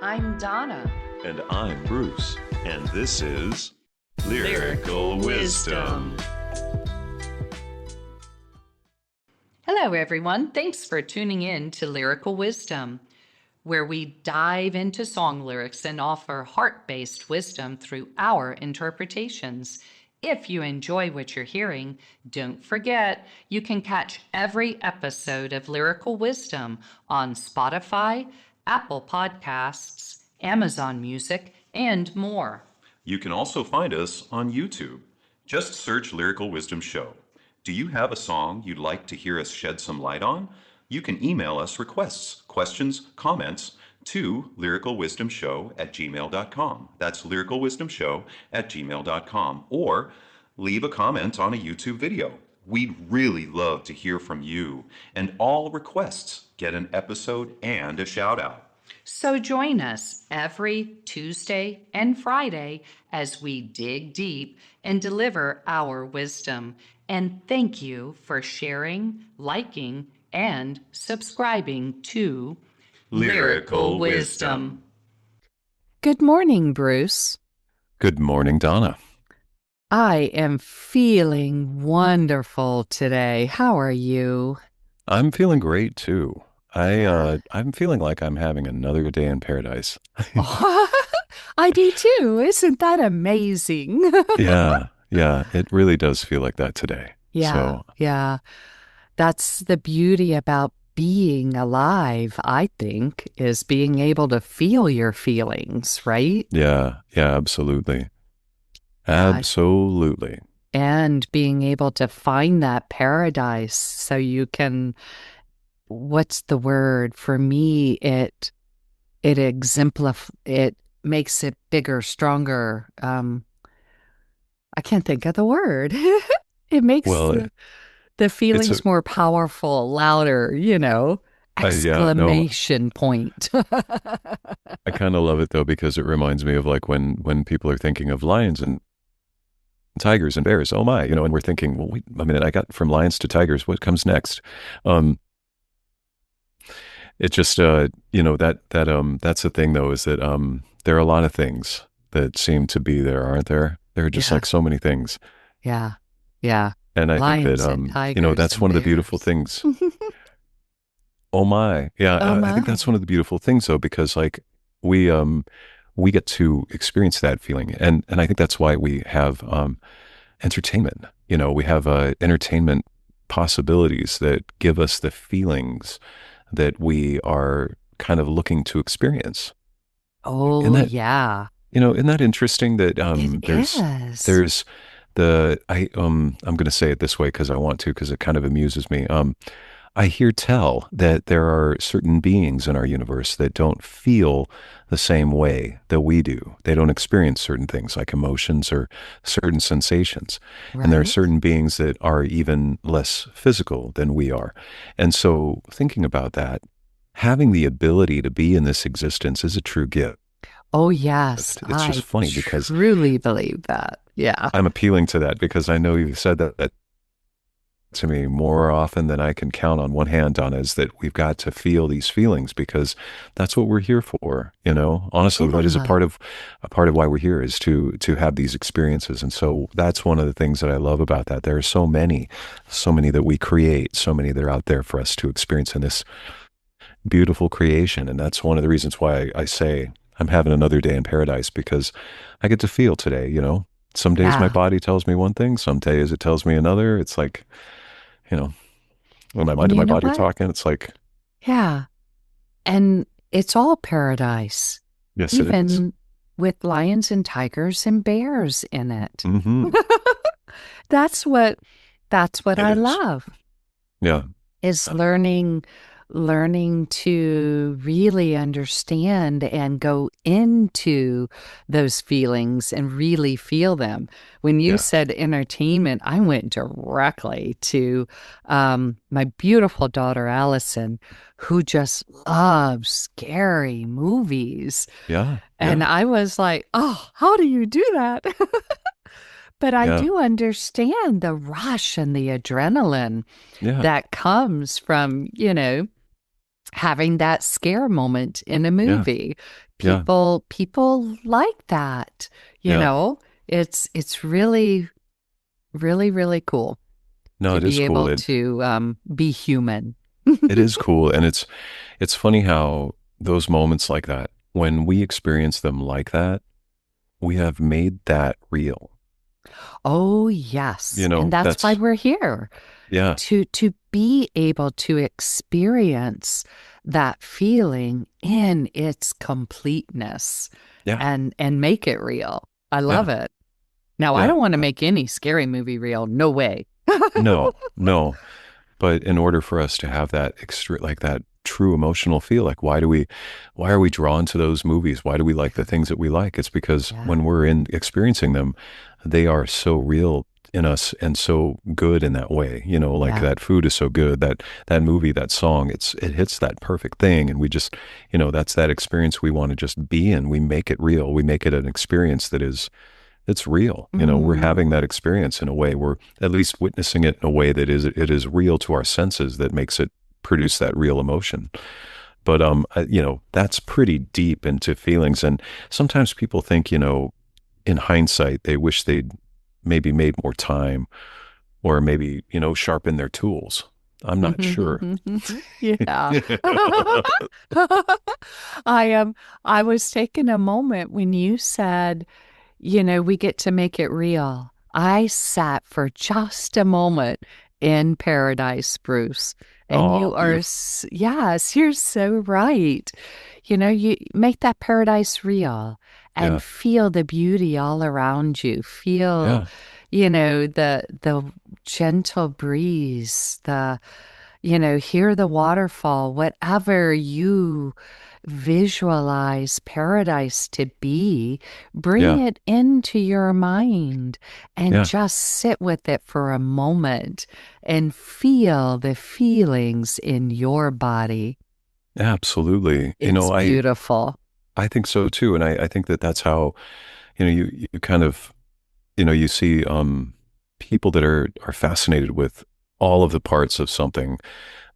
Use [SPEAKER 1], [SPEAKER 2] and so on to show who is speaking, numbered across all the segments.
[SPEAKER 1] I'm Donna.
[SPEAKER 2] And I'm Bruce, and this is Lyrical Wisdom.
[SPEAKER 1] Hello, everyone. Thanks for tuning in to Lyrical Wisdom, where we dive into song lyrics and offer heart-based wisdom through our interpretations. If you enjoy what you're hearing, don't forget you can catch every episode of Lyrical Wisdom on Spotify, Apple Podcasts, Amazon Music, and more.
[SPEAKER 2] You can also find us on YouTube. Just search Lyrical Wisdom Show. Do you have a song you'd like to hear us shed some light on? You can email us requests, questions, comments to lyricalwisdomshow@gmail.com. That's lyricalwisdomshow@gmail.com. Or leave a comment on a YouTube video. We'd really love to hear from you. And all requests get an episode and a shout out.
[SPEAKER 1] So join us every Tuesday and Friday as we dig deep and deliver our wisdom. And thank you for sharing, liking, and subscribing to Lyrical Wisdom. Good morning, Bruce.
[SPEAKER 2] Good morning, Donna.
[SPEAKER 1] I am feeling wonderful today. How are you?
[SPEAKER 2] I'm feeling great too. I'm feeling like I'm having another day in paradise.
[SPEAKER 1] I do too. Isn't that amazing?
[SPEAKER 2] Yeah, it really does feel like that today.
[SPEAKER 1] Yeah. That's the beauty about being alive, I think, is being able to feel your feelings, right?
[SPEAKER 2] Yeah, absolutely. Absolutely.
[SPEAKER 1] And being able to find that paradise so you can, what's the word? For me, it makes it bigger, stronger. I can't think of the word. It makes the feelings more powerful, louder, exclamation point.
[SPEAKER 2] I kind of love it though, because it reminds me of like when people are thinking of lions and tigers and bears. Oh my, and we're thinking, well, wait a minute, I got from lions to tigers. What comes next? It just, that's the thing though, is that there are a lot of things that seem to be there, aren't there? There are just like so many things.
[SPEAKER 1] Yeah.
[SPEAKER 2] And I
[SPEAKER 1] Lions
[SPEAKER 2] think that,
[SPEAKER 1] and
[SPEAKER 2] that's one of the beautiful things. Oh my. Yeah. I think that's one of the beautiful things though, because like we get to experience that feeling. And I think that's why we have entertainment. We have entertainment possibilities that give us the feelings that we are kind of looking to experience.
[SPEAKER 1] Oh, yeah.
[SPEAKER 2] Isn't that interesting that
[SPEAKER 1] there's
[SPEAKER 2] I'm going to say it this way because I want to, because it kind of amuses me. I hear tell that there are certain beings in our universe that don't feel the same way that we do. They don't experience certain things like emotions or certain sensations.
[SPEAKER 1] Right.
[SPEAKER 2] And there are certain beings that are even less physical than we are. And so thinking about that, having the ability to be in this existence is a true gift.
[SPEAKER 1] Oh, yes.
[SPEAKER 2] It's just funny because
[SPEAKER 1] I truly believe that. Yeah.
[SPEAKER 2] I'm appealing to that because I know you've said that to me more often than I can count on one hand, Donna, is that we've got to feel these feelings because that's what we're here for. Honestly, that is a part of why we're here, is to have these experiences. And so that's one of the things that I love about that. There are so many that we create, so many that are out there for us to experience in this beautiful creation. And that's one of the reasons why I say I'm having another day in paradise, because I get to feel today, Some days my body tells me one thing, some days it tells me another. It's like, when my mind and my body are talking, it's like.
[SPEAKER 1] Yeah. And it's all paradise.
[SPEAKER 2] Yes,
[SPEAKER 1] even
[SPEAKER 2] it is.
[SPEAKER 1] With lions and tigers and bears in it.
[SPEAKER 2] Mm-hmm.
[SPEAKER 1] That's what I love.
[SPEAKER 2] Yeah.
[SPEAKER 1] Is learning to really understand and go into those feelings and really feel them. When you said entertainment, I went directly to my beautiful daughter, Allison, who just loves scary movies.
[SPEAKER 2] Yeah.
[SPEAKER 1] And I was like, oh, how do you do that? But I do understand the rush and the adrenaline that comes from, having that scare moment in a
[SPEAKER 2] Yeah.
[SPEAKER 1] movie.
[SPEAKER 2] Yeah.
[SPEAKER 1] People like that, you
[SPEAKER 2] Yeah.
[SPEAKER 1] know. It's really, really, really cool
[SPEAKER 2] No,
[SPEAKER 1] to
[SPEAKER 2] it is
[SPEAKER 1] be
[SPEAKER 2] cool.
[SPEAKER 1] able to be human.
[SPEAKER 2] It is cool. And it's funny how those moments like that, when we experience them like that, we have made that real.
[SPEAKER 1] Oh, yes.
[SPEAKER 2] You
[SPEAKER 1] And
[SPEAKER 2] know,
[SPEAKER 1] that's why
[SPEAKER 2] that's
[SPEAKER 1] we're here
[SPEAKER 2] yeah.
[SPEAKER 1] to be able to experience that feeling in its completeness
[SPEAKER 2] Yeah.
[SPEAKER 1] and make it real. I
[SPEAKER 2] Yeah.
[SPEAKER 1] love it. Now, I
[SPEAKER 2] Yeah.
[SPEAKER 1] don't want to make any scary movie real. No way.
[SPEAKER 2] No, no. But in order for us to have that extra, like that true emotional feel, like why are we drawn to those movies? Why do we like the things that we like? It's because
[SPEAKER 1] Yeah.
[SPEAKER 2] when we're in experiencing them, they are so real in us and so good in that way. You know, like
[SPEAKER 1] Yeah.
[SPEAKER 2] that food is so good, that movie, that song, it hits that perfect thing. And we just, you know, that's that experience we want to just be in. We make it real. We make it an experience that is it's real. You know, we're
[SPEAKER 1] Mhm.
[SPEAKER 2] having that experience in a way, we're at least witnessing it in a way that it is real to our senses that makes it produce that real emotion. But you know, that's pretty deep into feelings. And sometimes people think, you know, in hindsight, they wish they'd maybe made more time or maybe, you know, sharpen their tools. I'm not sure.
[SPEAKER 1] Yeah. I was taking a moment when you said, we get to make it real. I sat for just a moment in paradise, Bruce. And
[SPEAKER 2] Oh,
[SPEAKER 1] you are,
[SPEAKER 2] beautiful.
[SPEAKER 1] yes, you're so right. You make that paradise real and
[SPEAKER 2] Yeah.
[SPEAKER 1] feel the beauty all around you. Feel,
[SPEAKER 2] Yeah.
[SPEAKER 1] the gentle breeze, hear the waterfall, whatever you visualize paradise to be, bring
[SPEAKER 2] Yeah.
[SPEAKER 1] it into your mind and
[SPEAKER 2] Yeah.
[SPEAKER 1] just sit with it for a moment and feel the feelings in your body.
[SPEAKER 2] Absolutely. You
[SPEAKER 1] It's
[SPEAKER 2] know,
[SPEAKER 1] beautiful.
[SPEAKER 2] I think so too. And I think that that's how, you know, you kind of, you know, you see people that are fascinated with all of the parts of something,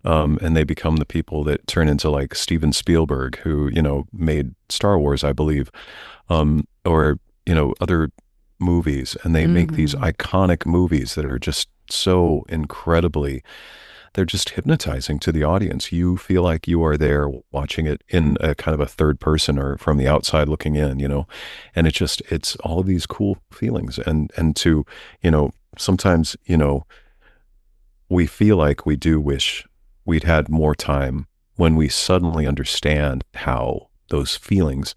[SPEAKER 2] and they become the people that turn into like Steven Spielberg, who, you know, made Star Wars, I believe, or, you know, other movies, and they make these
[SPEAKER 1] Hmm.
[SPEAKER 2] iconic movies that are just so incredibly, they're just hypnotizing to the audience. You feel like you are there watching it in a kind of a third person or from the outside looking in, you know, and it's all of these cool feelings. And to, you know, sometimes, you know, we feel like we do wish we'd had more time when we suddenly understand how those feelings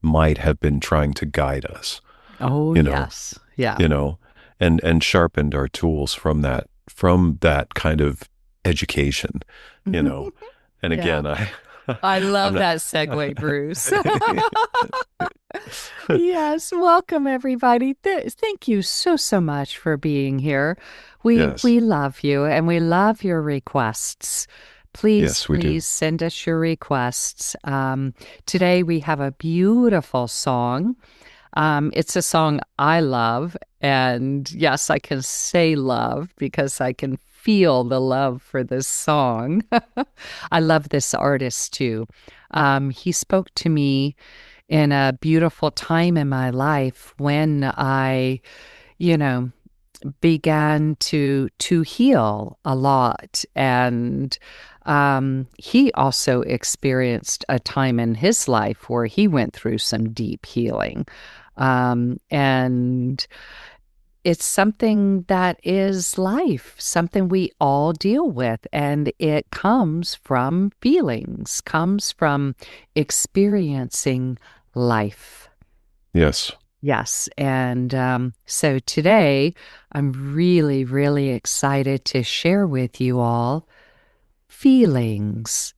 [SPEAKER 2] might have been trying to guide us,
[SPEAKER 1] Oh,
[SPEAKER 2] you know,
[SPEAKER 1] yes. Yeah.
[SPEAKER 2] you know, and sharpened our tools from that kind of education, you know. And
[SPEAKER 1] Yeah.
[SPEAKER 2] again,
[SPEAKER 1] I
[SPEAKER 2] I'm
[SPEAKER 1] love
[SPEAKER 2] not.
[SPEAKER 1] that segue, Bruce. Yes, welcome everybody. Thank you so so much for being here. We
[SPEAKER 2] Yes,
[SPEAKER 1] we love you and we love your requests. Please,
[SPEAKER 2] yes, we do.
[SPEAKER 1] please send us your requests. Today we have a beautiful song. It's a song I love, and yes, I can say love because I can feel the love for this song. I love this artist too. He spoke to me in a beautiful time in my life when I, you know, began to heal a lot, and he also experienced a time in his life where he went through some deep healing, and it's something that is life, something we all deal with, and it comes from feelings, comes from experiencing life.
[SPEAKER 2] Yes,
[SPEAKER 1] Yes. And so today, I'm really, really excited to share with you all Feelings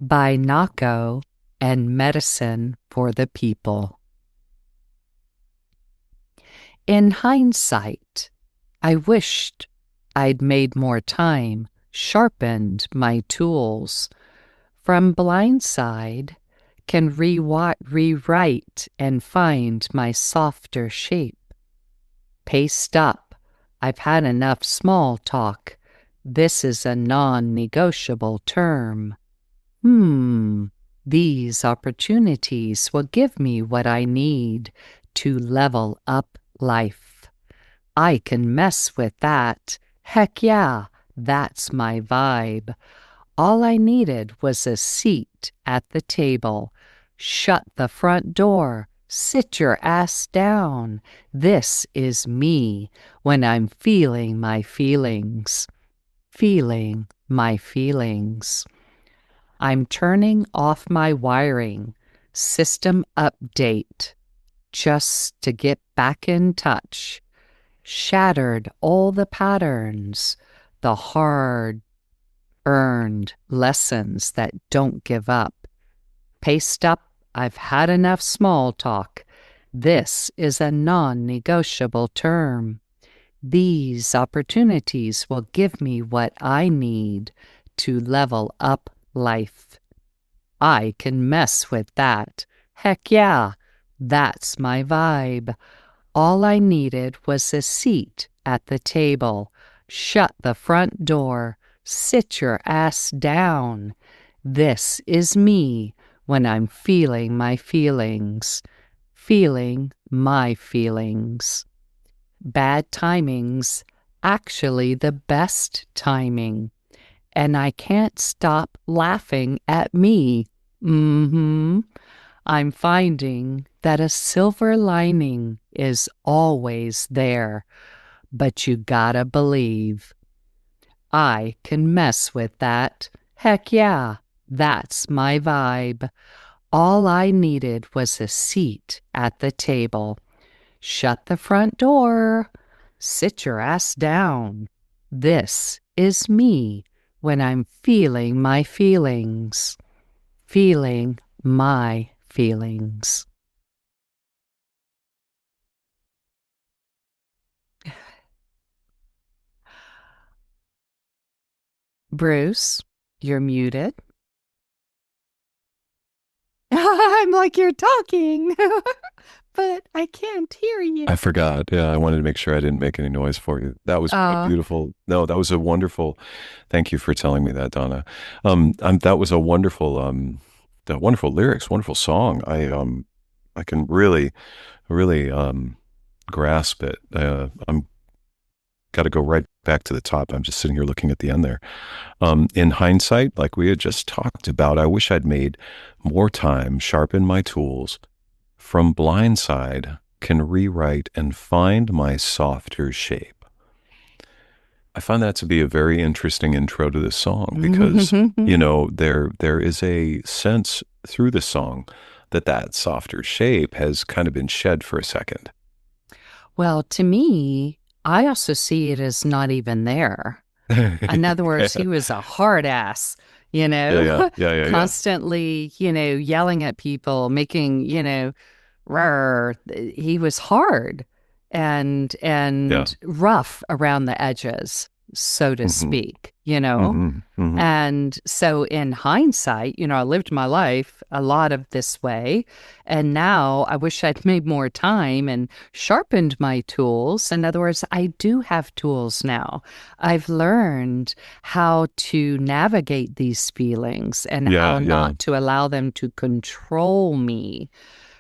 [SPEAKER 1] by Nahko and Medicine for the People. In hindsight, I wished I'd made more time, sharpened my tools. From blindside, can rewrite and find my softer shape. Paced up. I've had enough small talk. This is a non negotiable term. Hmm, these opportunities will give me what I need to level up life. I can mess with that. Heck yeah, that's my vibe. All I needed was a seat at the table. Shut the front door. Sit your ass down. This is me when I'm feeling my feelings. Feeling my feelings. I'm turning off my wiring. System update. Just to get back in touch. Shattered all the patterns, the hard earned lessons that don't give up. Paced up, I've had enough small talk. This is a non negotiable term. These opportunities will give me what I need to level up life. I can mess with that. Heck yeah, that's my vibe. All I needed was a seat at the table. Shut the front door. Sit your ass down. This is me when I'm feeling my feelings. Feeling my feelings. Bad timing's actually the best timing. And I can't stop laughing at me. I'm finding that a silver lining is always there, but you gotta believe. I can mess with that. Heck yeah, that's my vibe. All I needed was a seat at the table. Shut the front door. Sit your ass down. This is me when I'm feeling my feelings. Feeling my feelings. Bruce, you're muted. I'm like, you're talking, but I can't hear you.
[SPEAKER 2] I forgot. Yeah, I wanted to make sure I didn't make any noise for you. That was a
[SPEAKER 1] Oh,
[SPEAKER 2] beautiful. No, that was a wonderful. Thank you for telling me that, Donna. That was a wonderful, that wonderful lyrics, wonderful song. I can really, grasp it. I'm got to go right back to the top. I'm just sitting here looking at the end there. In hindsight, like we had just talked about, I wish I'd made more time, sharpen my tools. From blindside, can rewrite and find my softer shape. I find that to be a very interesting intro to this song because, there is a sense through the song that that softer shape has kind of been shed for a second.
[SPEAKER 1] well, to me, I also see it as not even there. In other words,
[SPEAKER 2] Yeah,
[SPEAKER 1] he was a hard ass,
[SPEAKER 2] yeah, yeah, yeah, yeah, yeah.
[SPEAKER 1] constantly, yelling at people, making, rawr. He was hard and
[SPEAKER 2] Yeah.
[SPEAKER 1] rough around the edges, so to
[SPEAKER 2] Hmm.
[SPEAKER 1] speak.
[SPEAKER 2] Hmm. Hmm.
[SPEAKER 1] And so in hindsight, I lived my life a lot of this way. And now I wish I'd made more time and sharpened my tools. In other words, I do have tools now. I've learned how to navigate these feelings and how
[SPEAKER 2] Yeah, yeah,
[SPEAKER 1] not to allow them to control me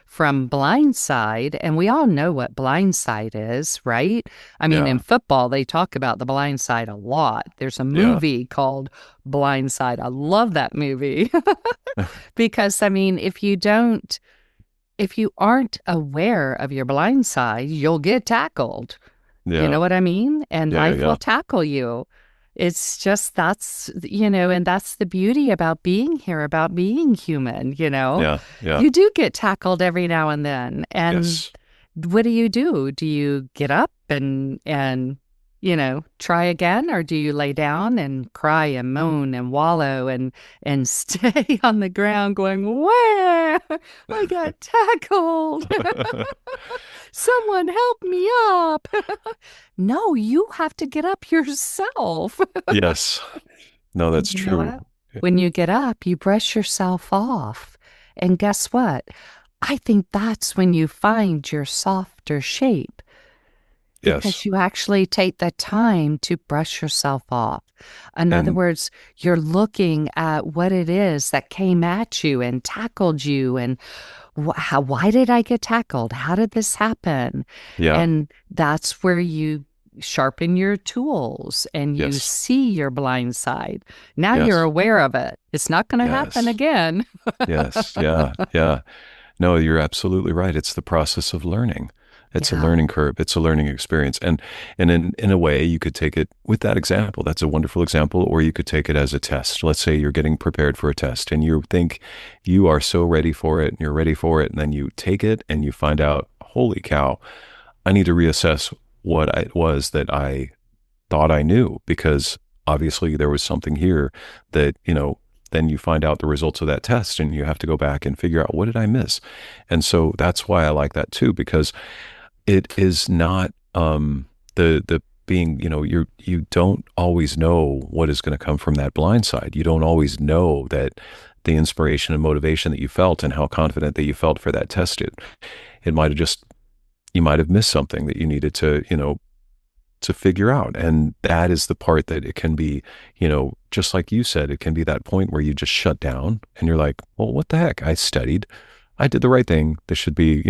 [SPEAKER 1] from blindside. And we all know what blindside is, right? I mean, in
[SPEAKER 2] yeah,
[SPEAKER 1] football, they talk about the blindside a lot. There's a
[SPEAKER 2] yeah,
[SPEAKER 1] movie called Blindside. I love that movie because, I mean, if you aren't aware of your blind side, you'll get tackled. You
[SPEAKER 2] yeah,
[SPEAKER 1] know what I mean? And
[SPEAKER 2] yeah, yeah,
[SPEAKER 1] life will
[SPEAKER 2] yeah,
[SPEAKER 1] tackle you. It's just and that's the beauty about being here, about being human.
[SPEAKER 2] yeah, yeah.
[SPEAKER 1] You do get tackled every now and then. And
[SPEAKER 2] Yes.
[SPEAKER 1] what do you do? Do you get up and try again, or do you lay down and cry and moan and wallow and stay on the ground going, "Where? I got tackled. Someone help me up." No, you have to get up yourself.
[SPEAKER 2] Yes. No,
[SPEAKER 1] And
[SPEAKER 2] that's
[SPEAKER 1] you know
[SPEAKER 2] true.
[SPEAKER 1] what? When you get up, you brush yourself off. And guess what? I think that's when you find your softer shape.
[SPEAKER 2] Yes.
[SPEAKER 3] because you actually take the time to brush yourself off. In other
[SPEAKER 2] And
[SPEAKER 3] words, you're looking at what it is that came at you and tackled you, and why did I get tackled? How did this happen?
[SPEAKER 2] yeah.
[SPEAKER 3] And that's where you sharpen your tools and you
[SPEAKER 2] Yes.
[SPEAKER 3] see your blind side. Now you're
[SPEAKER 2] Yes.
[SPEAKER 3] aware of it. It's not going to happen
[SPEAKER 2] Yes.
[SPEAKER 3] again.
[SPEAKER 2] Yes. Yeah. Yeah. No, you're absolutely right. It's the process of learning. It's a
[SPEAKER 3] Yeah.
[SPEAKER 2] learning curve. It's a learning experience. And in a way, you could take it with that example. That's a wonderful example. Or you could take it as a test. Let's say you're getting prepared for a test and you think you are so ready for it and you're ready for it. And then you take it and you find out, holy cow, I need to reassess what it was that I thought I knew, because obviously there was something here that, then you find out the results of that test and you have to go back and figure out, what did I miss? And so that's why I like that too, because it is not the being, you don't always know what is going to come from that blind side. You don't always know that the inspiration and motivation that you felt and how confident that you felt for that test, it might have just, you might have missed something that you needed to figure out. And that is the part that it can be, just like you said, it can be that point where you just shut down and you're like, well, what the heck? I studied. I did the right thing. This should be,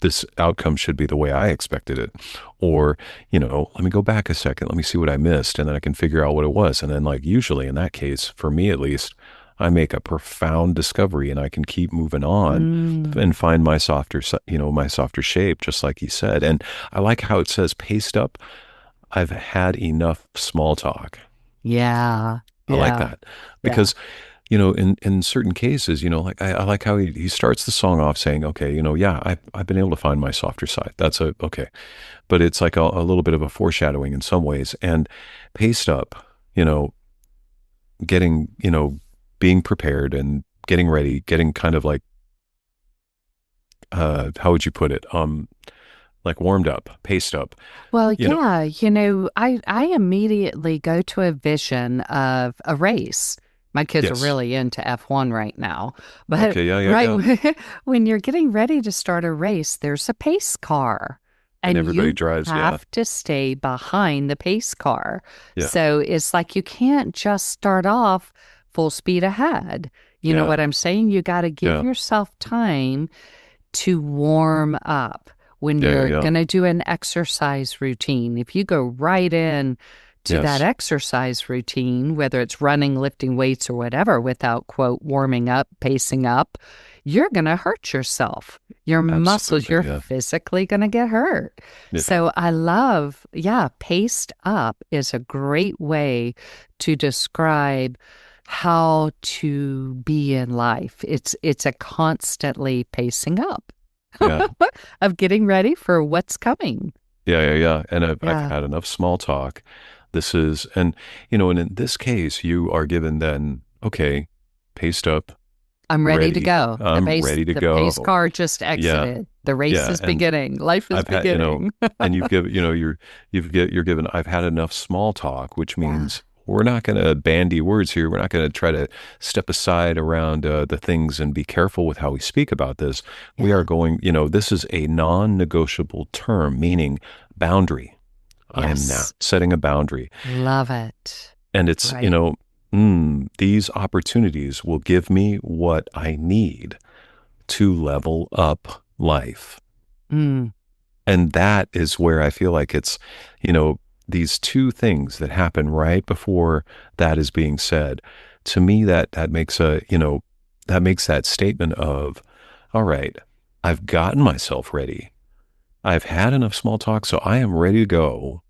[SPEAKER 2] this outcome should be the way I expected it. Or, let me go back a second. Let me see what I missed. And then I can figure out what it was. And then, like, usually in that case, for me at least, I make a profound discovery and I can keep moving on
[SPEAKER 3] Mm,
[SPEAKER 2] and find my my softer shape, just like you said. And I like how it says paced up. I've had enough small talk.
[SPEAKER 3] yeah.
[SPEAKER 2] I like
[SPEAKER 3] Yeah.
[SPEAKER 2] that
[SPEAKER 3] Yeah.
[SPEAKER 2] because, in certain cases, like I like how he starts the song off saying, okay, yeah, I've been able to find my softer side. That's okay. But it's like a little bit of a foreshadowing in some ways. And paced up, getting, being prepared and getting ready, getting kind of like, how would you put it? Like warmed up, paced up,
[SPEAKER 3] Well,
[SPEAKER 2] you know,
[SPEAKER 3] yeah, I immediately go to a vision of a race. My kids are
[SPEAKER 2] yes.
[SPEAKER 3] really into F1 right now. But
[SPEAKER 2] Okay. Yeah. Yeah.
[SPEAKER 3] right
[SPEAKER 2] Yeah.
[SPEAKER 3] when you're getting ready to start a race, there's a pace car
[SPEAKER 2] And
[SPEAKER 3] and
[SPEAKER 2] everybody
[SPEAKER 3] you
[SPEAKER 2] drives. Yeah.
[SPEAKER 3] have to stay behind the pace car.
[SPEAKER 2] Yeah.
[SPEAKER 3] So it's like you can't just start off full speed ahead. You know
[SPEAKER 2] Yeah.
[SPEAKER 3] what I'm saying? You got to give
[SPEAKER 2] Yeah.
[SPEAKER 3] yourself time to warm up when
[SPEAKER 2] Yeah. Yeah.
[SPEAKER 3] you're
[SPEAKER 2] Yeah.
[SPEAKER 3] going to do an exercise routine. If you go right in to that
[SPEAKER 2] Yes.
[SPEAKER 3] exercise routine, whether it's running, lifting weights, or whatever, without, quote, warming up, pacing up, you're going to hurt yourself. Your muscles,
[SPEAKER 2] Absolutely.
[SPEAKER 3] you're
[SPEAKER 2] Yeah.
[SPEAKER 3] physically going to get hurt.
[SPEAKER 2] Yeah.
[SPEAKER 3] So I love, yeah, paced up is a great way to describe how to be in life. It's a constantly pacing up
[SPEAKER 2] Yeah.
[SPEAKER 3] of getting ready for what's coming.
[SPEAKER 2] Yeah. Yeah. Yeah. And I've
[SPEAKER 3] Yeah.
[SPEAKER 2] had enough small talk. This is, and in this case, you are given then, okay, paced up,
[SPEAKER 3] I'm ready to
[SPEAKER 2] ready.
[SPEAKER 3] go.
[SPEAKER 2] I'm ready to
[SPEAKER 3] The pace
[SPEAKER 2] go.
[SPEAKER 3] car just
[SPEAKER 2] Yeah.
[SPEAKER 3] exited. The race
[SPEAKER 2] Yeah.
[SPEAKER 3] is
[SPEAKER 2] And
[SPEAKER 3] beginning. Life is
[SPEAKER 2] I've had,
[SPEAKER 3] beginning.
[SPEAKER 2] and you've given, you're given, I've had enough small talk, which
[SPEAKER 3] Yeah.
[SPEAKER 2] means we're not going to bandy words here. We're not going to try to step aside around the things and be careful with how we speak about this. We are
[SPEAKER 3] Yeah.
[SPEAKER 2] going, this is a non-negotiable term, meaning boundary. I am now
[SPEAKER 3] Yes.
[SPEAKER 2] setting a boundary.
[SPEAKER 3] Love it.
[SPEAKER 2] And it's,
[SPEAKER 3] Right.
[SPEAKER 2] these opportunities will give me what I need to level up life.
[SPEAKER 3] Mm.
[SPEAKER 2] And that is where I feel like it's, these two things that happen right before that is being said. To me, that makes that makes that statement of, all right, I've gotten myself ready. I've had enough small talk, so I am ready to go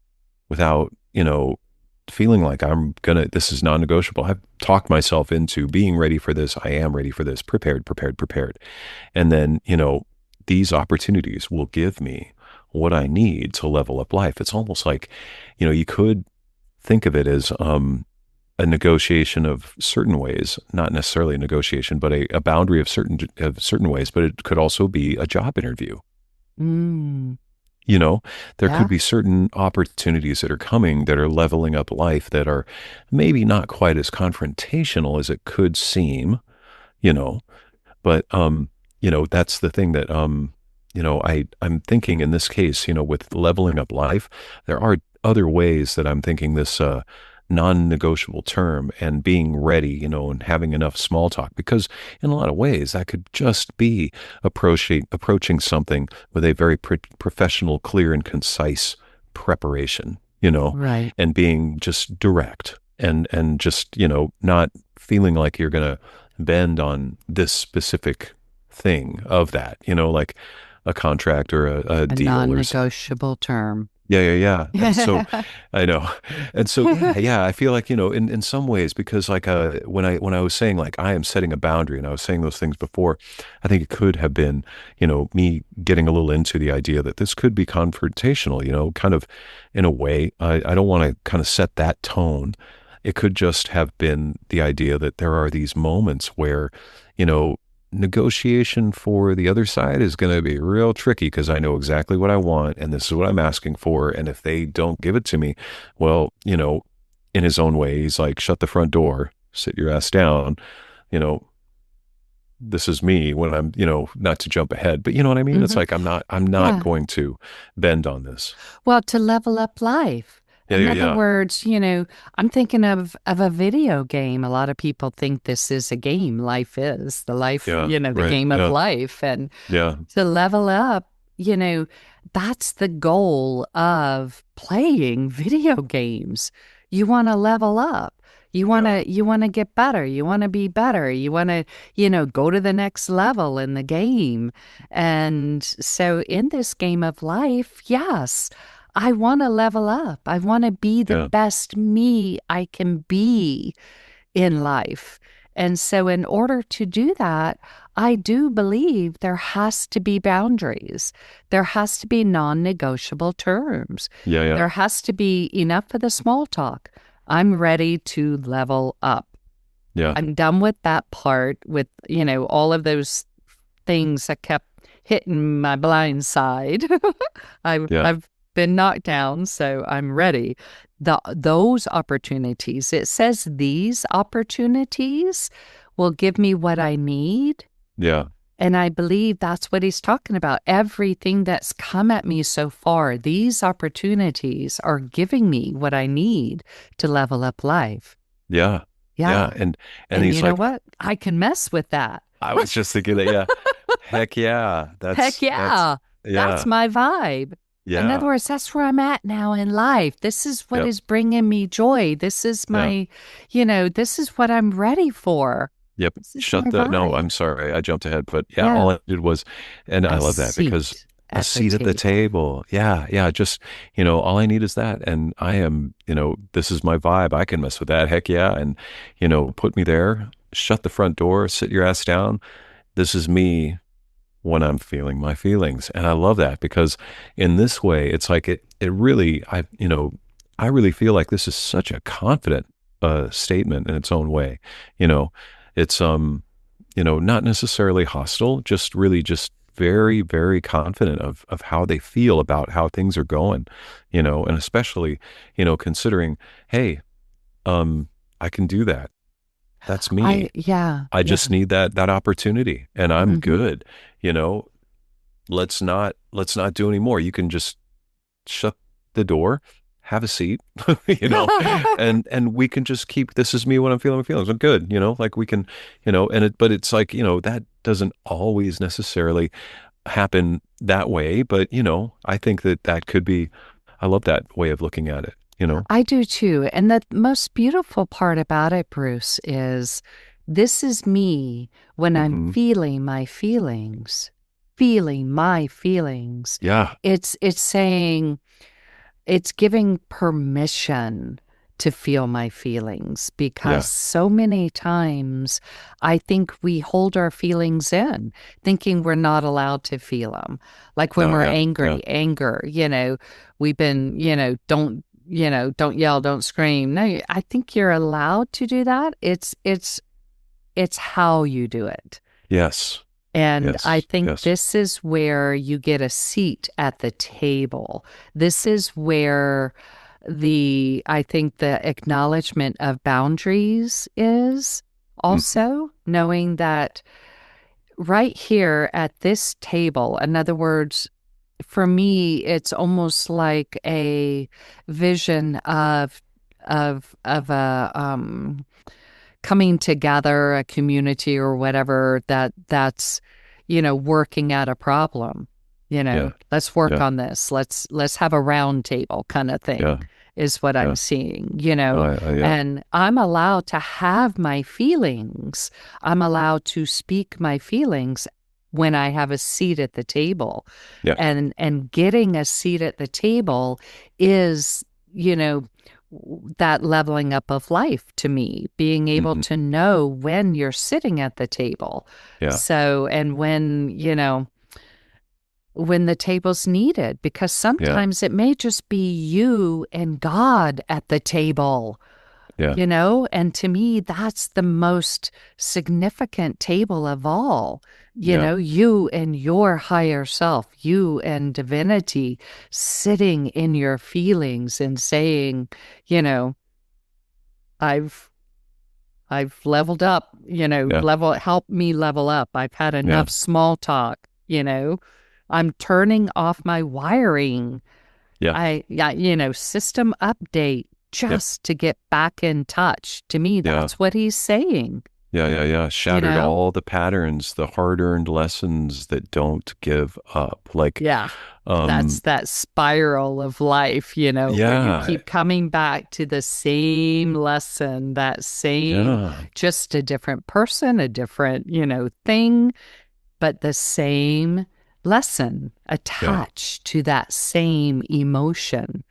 [SPEAKER 2] without, feeling like this is non-negotiable. I've talked myself into being ready for this. I am ready for this, prepared, prepared, prepared. And then, these opportunities will give me what I need to level up life. It's almost like, you could think of it as a negotiation of certain ways, not necessarily a negotiation, but a boundary of certain ways. But it could also be a job interview.
[SPEAKER 3] Mm.
[SPEAKER 2] You know, there could
[SPEAKER 3] Yeah.
[SPEAKER 2] be certain opportunities that are coming that are leveling up life that are maybe not quite as confrontational as it could seem, you know, but that's the thing that I'm thinking in this case, with leveling up life, there are other ways that I'm thinking this non-negotiable term and being ready, and having enough small talk, because in a lot of ways that could just be approaching something with a very professional, clear and concise preparation,
[SPEAKER 3] Right.
[SPEAKER 2] and being just direct and just, not feeling like you're going to bend on this specific thing of that, like a contract or a
[SPEAKER 3] A
[SPEAKER 2] deal
[SPEAKER 3] non-negotiable term.
[SPEAKER 2] yeah, yeah, yeah. And so I know. And so yeah, I feel like, in some ways, because like when I was saying like I am setting a boundary and I was saying those things before, I think it could have been, me getting a little into the idea that this could be confrontational, kind of in a way. I don't want to kind of set that tone. It could just have been the idea that there are these moments where, you know, negotiation for the other side is going to be real tricky because I know exactly what I want and this is what I'm asking for. And if they don't give it to me, well, in his own way, he's like, shut the front door, sit your ass down. You know, this is me when I'm, not to jump ahead, but you know what I mean? It's
[SPEAKER 3] Hmm.
[SPEAKER 2] like, I'm not
[SPEAKER 3] Yeah.
[SPEAKER 2] going to bend on this.
[SPEAKER 3] Well, to level up life.
[SPEAKER 2] Yeah,
[SPEAKER 3] In
[SPEAKER 2] yeah,
[SPEAKER 3] other
[SPEAKER 2] yeah,
[SPEAKER 3] words, I'm thinking of a video game. A lot of people think this is a game. Life is the life,
[SPEAKER 2] yeah,
[SPEAKER 3] the
[SPEAKER 2] right.
[SPEAKER 3] game of
[SPEAKER 2] Yeah,
[SPEAKER 3] life. And
[SPEAKER 2] yeah,
[SPEAKER 3] to level up, that's the goal of playing video games. You want to level up.
[SPEAKER 2] yeah,
[SPEAKER 3] You want to get better. You want to be better. You want to, go to the next level in the game. And so in this game of life, yes, I want to level up. I want to be the
[SPEAKER 2] yeah,
[SPEAKER 3] best me I can be in life. And so, in order to do that, I do believe there has to be boundaries. There has to be non negotiable terms.
[SPEAKER 2] yeah, yeah,
[SPEAKER 3] There has to be enough of the small talk. I'm ready to level up.
[SPEAKER 2] yeah,
[SPEAKER 3] I'm done with that part with, all of those things that kept hitting my blind side.
[SPEAKER 2] yeah,
[SPEAKER 3] I've been knocked down, so I'm ready. Those opportunities, it says these opportunities will give me what I need.
[SPEAKER 2] yeah,
[SPEAKER 3] And I believe that's what he's talking about. Everything that's come at me so far, these opportunities are giving me what I need to level up life.
[SPEAKER 2] yeah,
[SPEAKER 3] Yeah.
[SPEAKER 2] yeah. And
[SPEAKER 3] And
[SPEAKER 2] he's
[SPEAKER 3] you know
[SPEAKER 2] like,
[SPEAKER 3] what? I can mess with that.
[SPEAKER 2] I was just thinking that, yeah, heck yeah,
[SPEAKER 3] Heck yeah. That's
[SPEAKER 2] yeah,
[SPEAKER 3] my vibe. In other
[SPEAKER 2] yeah,
[SPEAKER 3] words, that's where I'm at now in life. This is what
[SPEAKER 2] yep,
[SPEAKER 3] is bringing me joy. This is
[SPEAKER 2] yeah,
[SPEAKER 3] my, this is what I'm ready for.
[SPEAKER 2] yep.
[SPEAKER 3] This is my
[SPEAKER 2] No,
[SPEAKER 3] vibe.
[SPEAKER 2] I'm sorry, I jumped ahead, but yeah,
[SPEAKER 3] Yeah.
[SPEAKER 2] all I did was, and I
[SPEAKER 3] A
[SPEAKER 2] love that because
[SPEAKER 3] seat
[SPEAKER 2] a
[SPEAKER 3] at the
[SPEAKER 2] seat at the
[SPEAKER 3] table.
[SPEAKER 2] table, yeah, yeah, just all I need is that, and I am, this is my vibe. I can mess with that, heck yeah, and put me there, shut the front door, sit your ass down. This is me when I'm feeling my feelings. And I love that because in this way, it's like it really, I really feel like this is such a confident statement in its own way. You know, it's, not necessarily hostile, just really just very, very confident of how they feel about how things are going, and especially, considering, hey, I can do that. That's me.
[SPEAKER 3] Yeah,
[SPEAKER 2] I
[SPEAKER 3] yeah.
[SPEAKER 2] just need that opportunity and I'm
[SPEAKER 3] Hmm.
[SPEAKER 2] good. You know, let's not do any more. You can just shut the door, have a seat, and we can just keep this is me when I'm feeling my feelings. I'm good, like we can, but it's like, that doesn't always necessarily happen that way, but I think that could be I love that way of looking at it.
[SPEAKER 3] I do too. And the most beautiful part about it, Bruce, is this is me when I'm
[SPEAKER 2] Hmm.
[SPEAKER 3] feeling my feelings, feeling my feelings.
[SPEAKER 2] Yeah.
[SPEAKER 3] It's saying, it's giving permission to feel my feelings because
[SPEAKER 2] Yeah.
[SPEAKER 3] so many times I think we hold our feelings in, thinking we're not allowed to feel them. Like when
[SPEAKER 2] Oh
[SPEAKER 3] we're
[SPEAKER 2] yeah. Yeah.
[SPEAKER 3] angry, anger, we've been, don't yell, don't scream. No, I think you're allowed to do that. It's how you do it.
[SPEAKER 2] Yes.
[SPEAKER 3] And I
[SPEAKER 2] Yes.
[SPEAKER 3] think
[SPEAKER 2] Yes.
[SPEAKER 3] this is where you get a seat at the table. This is where I think the acknowledgement of boundaries is
[SPEAKER 2] Mhm.
[SPEAKER 3] also knowing that right here at this table, in other words, for me, it's almost like a vision of a coming together, a community or whatever that's working at a problem.
[SPEAKER 2] Yeah.
[SPEAKER 3] Let's work
[SPEAKER 2] Yeah.
[SPEAKER 3] on this. Let's have a round table kind of thing
[SPEAKER 2] Yeah.
[SPEAKER 3] is what I'm
[SPEAKER 2] Yeah.
[SPEAKER 3] seeing,
[SPEAKER 2] Yeah.
[SPEAKER 3] and I'm allowed to have my feelings. I'm allowed to speak my feelings when I have a seat at the table.
[SPEAKER 2] Yeah.
[SPEAKER 3] And getting a seat at the table is, that leveling up of life to me, being able
[SPEAKER 2] Hmm.
[SPEAKER 3] to know when you're sitting at the table.
[SPEAKER 2] Yeah.
[SPEAKER 3] So, and when the table's needed, because
[SPEAKER 2] Yeah.
[SPEAKER 3] sometimes it may just be you and God at the table,
[SPEAKER 2] Yeah.
[SPEAKER 3] and to me, that's the most significant table of all.
[SPEAKER 2] Yeah.
[SPEAKER 3] You and your higher self, you and divinity sitting in your feelings and saying, you know, I've I've leveled up,
[SPEAKER 2] Yeah.
[SPEAKER 3] help me level up. I've had
[SPEAKER 2] Yeah.
[SPEAKER 3] enough small talk, I'm turning off my wiring.
[SPEAKER 2] Yeah.
[SPEAKER 3] Yeah, system update
[SPEAKER 2] Yep.
[SPEAKER 3] just to get back in touch. To me,
[SPEAKER 2] Yeah.
[SPEAKER 3] that's what he's saying,
[SPEAKER 2] Yeah. Yeah. Yeah.
[SPEAKER 3] you
[SPEAKER 2] Shattered
[SPEAKER 3] know?
[SPEAKER 2] all the patterns, the hard-earned lessons that don't give up. Like,
[SPEAKER 3] Yeah. That's
[SPEAKER 2] um,
[SPEAKER 3] that spiral of life, where you
[SPEAKER 2] yeah.
[SPEAKER 3] keep coming back to the same lesson, that same,
[SPEAKER 2] Yeah.
[SPEAKER 3] just a different person, a different, thing, but the same lesson
[SPEAKER 2] Yeah.
[SPEAKER 3] attached to that same emotion,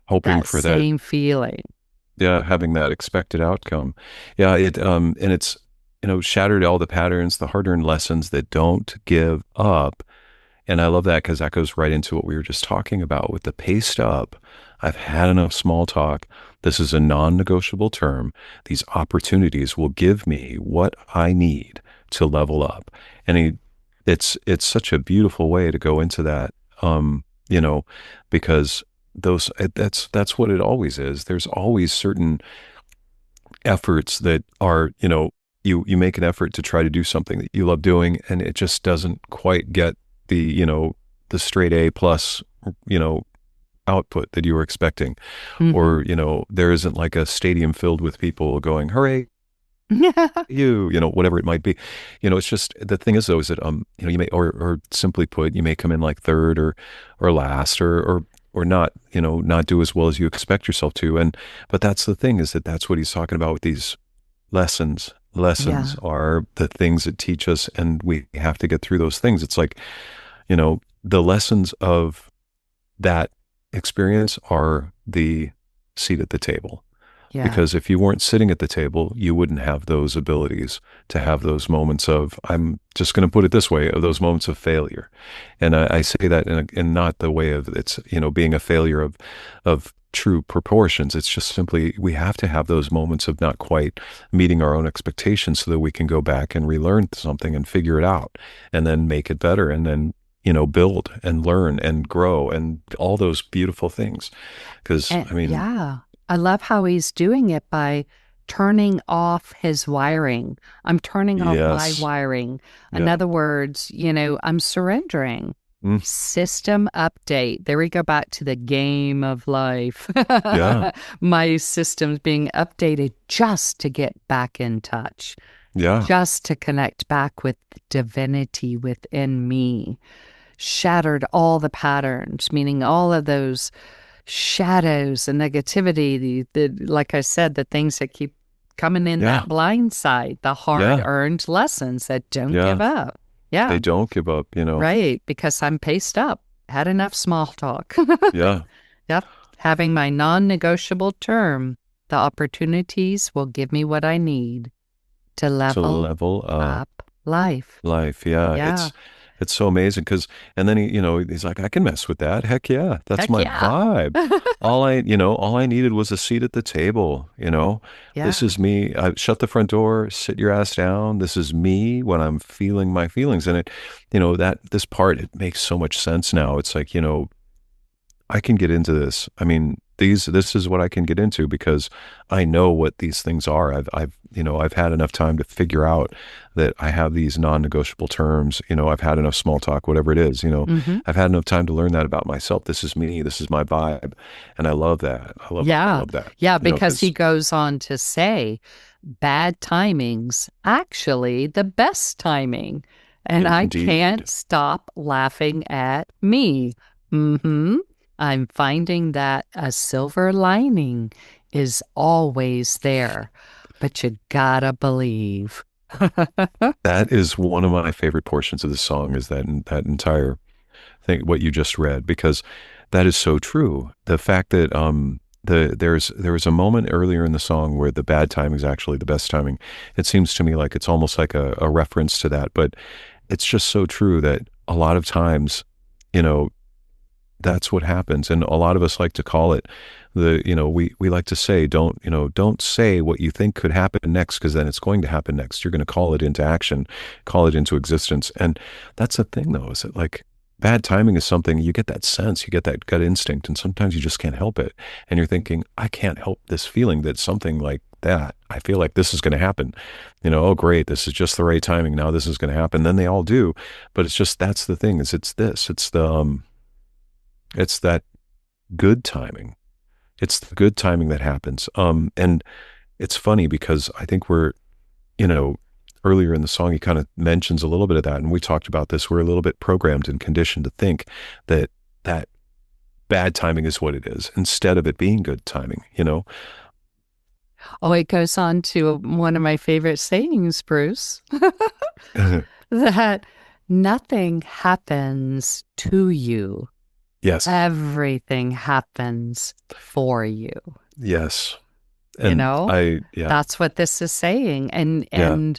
[SPEAKER 2] Hoping
[SPEAKER 3] that
[SPEAKER 2] for that.
[SPEAKER 3] same feeling.
[SPEAKER 2] Yeah. Having that expected outcome. Yeah. And it's, shattered all the patterns, the hard-earned lessons that don't give up. And I love that because that goes right into what we were just talking about with the paced up. I've had enough small talk. This is a non-negotiable term. These opportunities will give me what I need to level up. And it's such a beautiful way to go into that, you know, because that's what it always is. There's always certain efforts that are, you make an effort to try to do something that you love doing, and it just doesn't quite get the straight A plus, you know, output that you were expecting.
[SPEAKER 3] Mhm.
[SPEAKER 2] Or, there isn't like a stadium filled with people going, hooray, whatever it might be. It's just, the thing is though, is that, you may, or simply put, you may come in like third or last or not, not do as well as you expect yourself to. But that's the thing, is that that's what he's talking about with these lessons. Lessons
[SPEAKER 3] Yeah.
[SPEAKER 2] are the things that teach us, and we have to get through those things. It's like, the lessons of that experience are the seat at the table.
[SPEAKER 3] Yeah.
[SPEAKER 2] Because if you weren't sitting at the table, you wouldn't have those abilities to have those moments of, I'm just going to put it this way, of those moments of failure. And I say that in not the way of it's, being a failure of true proportions. It's just simply, we have to have those moments of not quite meeting our own expectations so that we can go back and relearn something and figure it out and then make it better and then, build and learn and grow and all those beautiful things. Because,
[SPEAKER 3] And
[SPEAKER 2] I mean,
[SPEAKER 3] yeah, I love how he's doing it by turning off his wiring. I'm turning off my
[SPEAKER 2] yes.
[SPEAKER 3] wiring. In
[SPEAKER 2] Yeah.
[SPEAKER 3] other words, I'm surrendering.
[SPEAKER 2] Mm,
[SPEAKER 3] System update. There we go back to the game of life.
[SPEAKER 2] yeah.
[SPEAKER 3] My system's being updated just to get back in touch,
[SPEAKER 2] Yeah.
[SPEAKER 3] just to connect back with the divinity within me. Shattered all the patterns, meaning all of those shadows and negativity, like I said, the things that keep coming in
[SPEAKER 2] Yeah.
[SPEAKER 3] that blind side, the hard
[SPEAKER 2] Yeah.
[SPEAKER 3] earned lessons that don't
[SPEAKER 2] Yeah.
[SPEAKER 3] give up. Yeah,
[SPEAKER 2] They don't give up.
[SPEAKER 3] right. Because I'm paced up, had enough small talk.
[SPEAKER 2] Yeah.
[SPEAKER 3] Yep. Having my non negotiable term, the opportunities will give me what I need to
[SPEAKER 2] To
[SPEAKER 3] level
[SPEAKER 2] level up
[SPEAKER 3] up life.
[SPEAKER 2] life. Yeah.
[SPEAKER 3] Yeah.
[SPEAKER 2] It's so amazing because, and then he's like, I can mess with that. Heck yeah. That's
[SPEAKER 3] Heck
[SPEAKER 2] my
[SPEAKER 3] yeah.
[SPEAKER 2] vibe. All I needed was a seat at the table.
[SPEAKER 3] Yeah.
[SPEAKER 2] This is me. I shut the front door, sit your ass down. This is me when I'm feeling my feelings. And it makes so much sense now. It's like, I can get into this. I mean, this is what I can get into because I know what these things are. I've had enough time to figure out that I have these non-negotiable terms. I've had enough small talk, whatever it is.
[SPEAKER 3] Mm-hmm.
[SPEAKER 2] I've had enough time to learn that about myself. This is me. This is my vibe, and I love that. I
[SPEAKER 3] Yeah.
[SPEAKER 2] love that.
[SPEAKER 3] Yeah, because he
[SPEAKER 2] 'Cause
[SPEAKER 3] goes on to say bad timing's actually the best timing. And I
[SPEAKER 2] indeed,
[SPEAKER 3] can't stop laughing at me. Mm-hmm. I'm finding that a silver lining is always there, but you gotta believe.
[SPEAKER 2] that is one of my favorite portions of the song. Is that entire thing what you just read because that is so true. The fact that there was a moment earlier in the song where the bad timing is actually the best timing. It seems to me like it's almost like a reference to that, but it's just so true that a lot of times, you know, that's what happens, and a lot of us like to call it we like to say don't say what you think could happen next because then it's going to happen next. You're going to call it into action, call it into existence, and that's the thing though, is that like bad timing is something you get that sense, you get that gut instinct, and sometimes you just can't help it, and you're thinking, I can't help this feeling that something like that, I feel like this is going to happen. Oh great, this is just the right timing, now this is going to happen. Then they all do, but it's just, that's the thing, is it's that good timing. It's the good timing that happens. And it's funny because I think you know, earlier in the song, he kind of mentions a little bit of that. And we talked about this. We're a little bit programmed and conditioned to think that bad timing is what it is instead of it being good timing.
[SPEAKER 3] Oh, it goes on to one of my favorite sayings, Bruce, that nothing happens to you.
[SPEAKER 2] Yes.
[SPEAKER 3] Everything happens for you.
[SPEAKER 2] Yes.
[SPEAKER 3] You
[SPEAKER 2] And
[SPEAKER 3] know,
[SPEAKER 2] yeah,
[SPEAKER 3] that's what this is saying. And
[SPEAKER 2] yeah,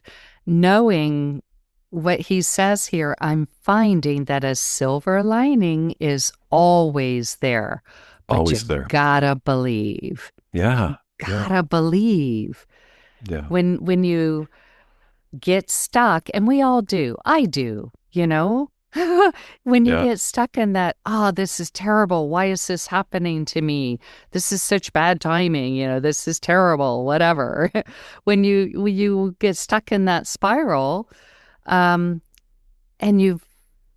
[SPEAKER 3] knowing what he says here, I'm finding that a silver lining is always there, but you
[SPEAKER 2] always there.
[SPEAKER 3] gotta believe.
[SPEAKER 2] Yeah. Yeah.
[SPEAKER 3] Gotta believe.
[SPEAKER 2] Yeah.
[SPEAKER 3] When you get stuck, and we all do. I do, you know? When you
[SPEAKER 2] Yeah.
[SPEAKER 3] get stuck in that, oh, this is terrible. Why is this happening to me? This is such bad timing, this is terrible, whatever. When you get stuck in that spiral, um, and you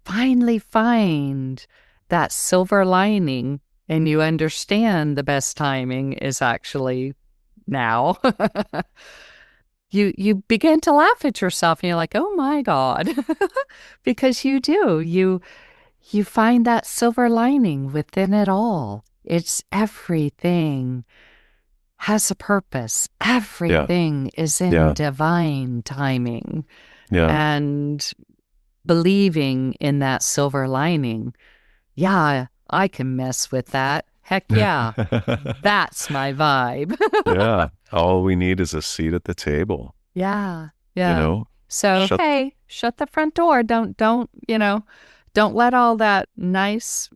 [SPEAKER 3] finally find that silver lining and you understand the best timing is actually now. You begin to laugh at yourself and you're like, oh my God. Because you do. You find that silver lining within it all. It's everything has a purpose.
[SPEAKER 2] Yeah.
[SPEAKER 3] Everything is in
[SPEAKER 2] Yeah.
[SPEAKER 3] divine timing.
[SPEAKER 2] Yeah.
[SPEAKER 3] And believing in that silver lining, yeah, I can mess with that. Heck yeah. That's my vibe.
[SPEAKER 2] Yeah. All we need is a seat at the table,
[SPEAKER 3] Yeah.
[SPEAKER 2] you
[SPEAKER 3] Yeah.
[SPEAKER 2] know?
[SPEAKER 3] So,
[SPEAKER 2] Shut
[SPEAKER 3] hey, shut the front door. Don't let all that nice,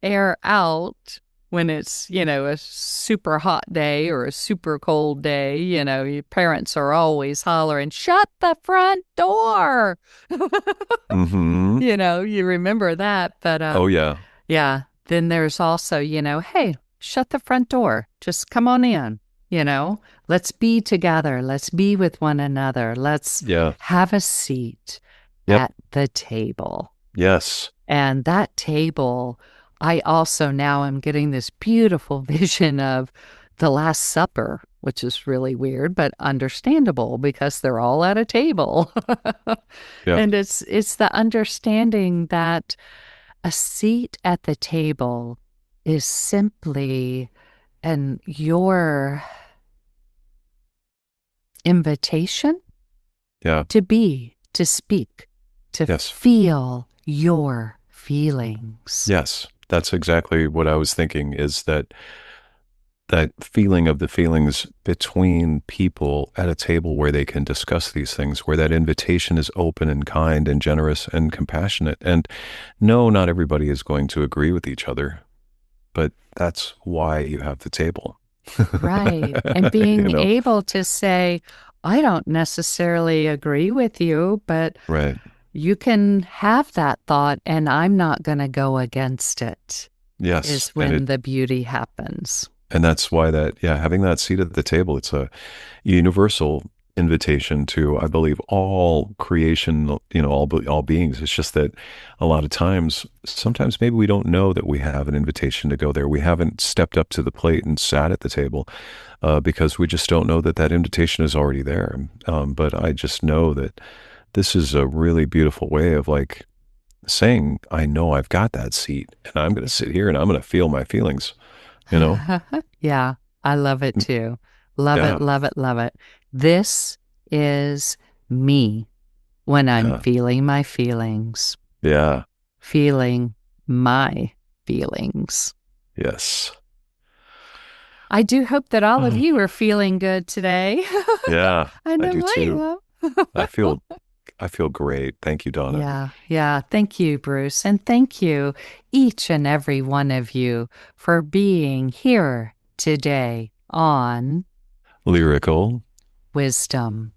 [SPEAKER 3] air out when it's, a super hot day or a super cold day. Your parents are always hollering, shut the front door.
[SPEAKER 2] Mm-hmm.
[SPEAKER 3] You remember that. But
[SPEAKER 2] Oh yeah.
[SPEAKER 3] yeah, then there's also, hey, shut the front door. Just come on in, let's be together. Let's be with one another. Let's
[SPEAKER 2] Yeah.
[SPEAKER 3] have a seat
[SPEAKER 2] Yep.
[SPEAKER 3] at the table.
[SPEAKER 2] Yes.
[SPEAKER 3] And that table, I also now am getting this beautiful vision of the Last Supper, which is really weird, but understandable because they're all at a table.
[SPEAKER 2] Yeah.
[SPEAKER 3] And it's the understanding that a seat at the table is simply your invitation
[SPEAKER 2] Yeah.
[SPEAKER 3] to be, to speak, to
[SPEAKER 2] Yes.
[SPEAKER 3] feel your feelings.
[SPEAKER 2] Yes. That's exactly what I was thinking, is that feeling of the feelings between people at a table where they can discuss these things, where that invitation is open and kind and generous and compassionate. And no, not everybody is going to agree with each other, but that's why you have the table.
[SPEAKER 3] Right. And
[SPEAKER 2] You
[SPEAKER 3] being
[SPEAKER 2] know?
[SPEAKER 3] able to say, I don't necessarily agree with you, but
[SPEAKER 2] Right.
[SPEAKER 3] you can have that thought and I'm not going to go against it.
[SPEAKER 2] Yes.
[SPEAKER 3] is when the beauty happens.
[SPEAKER 2] And that's why yeah, having that seat at the table, it's a universal invitation to, I believe, all creation, all beings. It's just that a lot of times, sometimes maybe we don't know that we have an invitation to go there. We haven't stepped up to the plate and sat at the table because we just don't know that that invitation is already there. But I just know that this is a really beautiful way of like saying, I know I've got that seat and I'm going to sit here and I'm going to feel my feelings, you know?
[SPEAKER 3] Yeah, I love it too. Love it,
[SPEAKER 2] Yeah.
[SPEAKER 3] love it, love it. This is me when I'm
[SPEAKER 2] Yeah.
[SPEAKER 3] feeling my feelings,
[SPEAKER 2] Yeah.
[SPEAKER 3] feeling my feelings.
[SPEAKER 2] Yes.
[SPEAKER 3] I do hope that all of you are feeling good today.
[SPEAKER 2] Yeah,
[SPEAKER 3] I
[SPEAKER 2] I
[SPEAKER 3] know
[SPEAKER 2] do
[SPEAKER 3] I
[SPEAKER 2] too.
[SPEAKER 3] am.
[SPEAKER 2] I feel I feel great. Thank you, Donna.
[SPEAKER 3] Yeah, yeah. Thank you, Bruce. And thank you, each and every one of you, for being here today on
[SPEAKER 2] Lyrical
[SPEAKER 3] Wisdom.